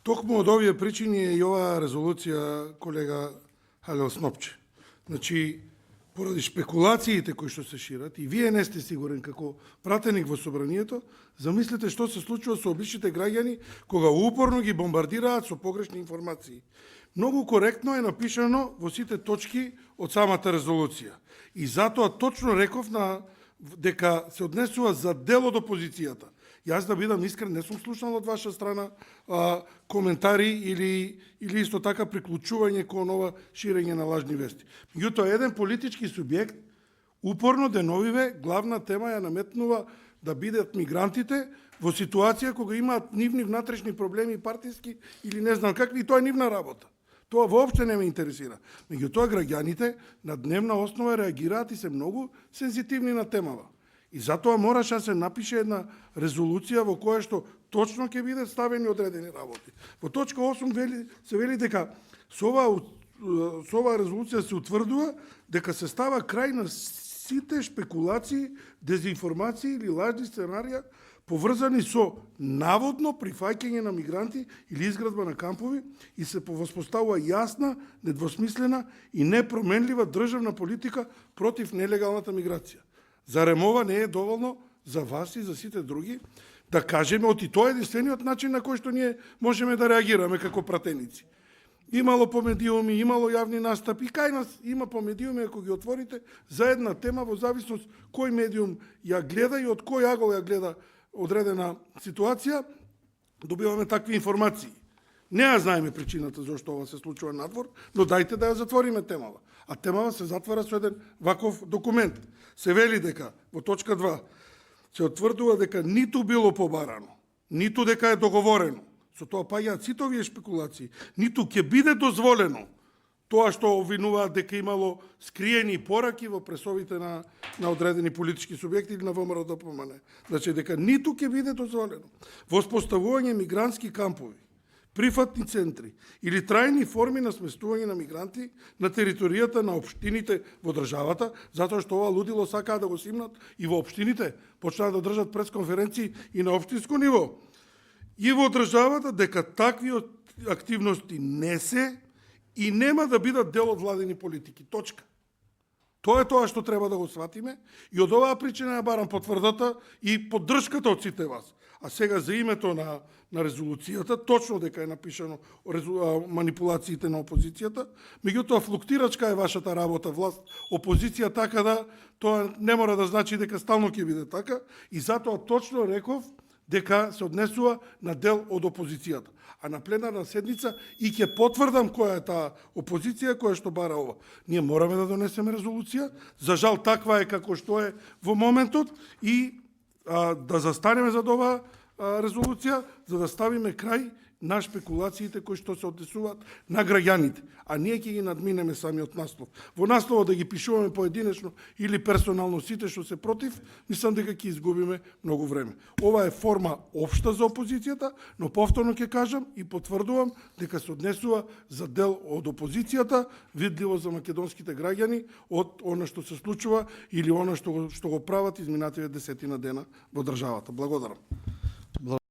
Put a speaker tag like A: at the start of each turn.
A: Токму од овие причини е и оваа резолуција, колега Халил Снопче. Значи, поради шпекулациите кои што се шират, и вие не сте сигурен како пратеник во собранието, замислете што се случува со обичните граѓани кога упорно ги бомбардираат со погрешни информации. Многу коректно е напишано во сите точки од самата резолуција. И затоа точно реков дека се однесува за дел од опозицијата. Јас да бидам искрен, не сум слушнал од ваша страна коментари или исто така приклучување кон ова ширење на лажни вести. Меѓутоа, еден политички субјект упорно деновиве главна тема ја наметнува да бидат мигрантите во ситуација кога имаат нивни внатрешни проблеми партиски или не знам какви, и тоа е нивна работа. Тоа воопште не ме интересира. Меѓутоа, граѓаните на дневна основа реагираат и се многу сензитивни на темава. И затоа мораше да се напише една резолуција во која што точно ќе бидат ставени одредени работи. Во точка 8 се вели дека со оваа резолуција се утврдува дека се става крај на сите шпекулации, дезинформации или лажни сценарија поврзани со наводно прифаќање на мигранти или изградба на кампови и се воспоставува јасна, недвосмислена и непроменлива државна политика против нелегалната миграција. Зарем ова не е доволно за вас и за сите други да кажеме, оти тоа е единствениот начин на кој што ние можеме да реагираме како пратеници. Имало по медиуми, имало јавни настапи, кај нас има по медиуми, ако ги отворите, за една тема во зависност кој медиум ја гледа и од кој агол ја гледа одредена ситуација, добиваме такви информации. Не ја знаеме причината зашто ова се случува надвор, но дајте да ја затвориме темава. А темава се затвара со еден ваков документ. Се вели дека, во точка 2, се утврдува дека ниту било побарано, ниту дека е договорено, со тоа паѓаат сите овие шпекулации, ниту ќе биде дозволено тоа што обвинуваат дека имало скриени пораки во пресовите на одредени политички субјекти или на ВМРО-ДПМНЕ. Значи дека ниту ќе биде дозволено воспоставување мигрантски кампови, прифатни центри или трајни форми на сместување на мигранти на територијата на општините во државата, затоа што ова лудило сакаат да го симнат и во општините, почнаа да држат пресконференции и на општинско ниво. И во државата дека такви активности не се и нема да бидат дел од владени политики. Точка. Тоа е тоа што треба да го сватиме и од оваа причина ја барам потврдата и поддршката од сите вас. А сега за името на резолуцијата, точно дека е напишано манипулациите на опозицијата, меѓутоа флуктирачка е вашата работа, власт, опозиција, така да тоа не мора да значи дека стално ќе биде така, и затоа точно реков дека се однесува на дел од опозицијата. А на пленарна седница и ќе потврдам која е таа опозиција која што бара ова. Ние мораме да донесеме резолуција, за жал таква е како што е во моментот, и да застанеме за оваа резолуција, за да ставиме крај на шпекулациите кои што се однесуваат на граѓаните, а ние ќе ги надминеме самиот наслов. Во насловот да ги пишуваме поединечно или персонално сите што се против, мислам дека ќе изгубиме многу време. Ова е форма општа за опозицијата, но повторно ќе кажам и потврдувам дека се однесува за дел од опозицијата, видливо за македонските граѓани од она што се случува или она што го прават изминативе 10 дена во државата. Благодарам.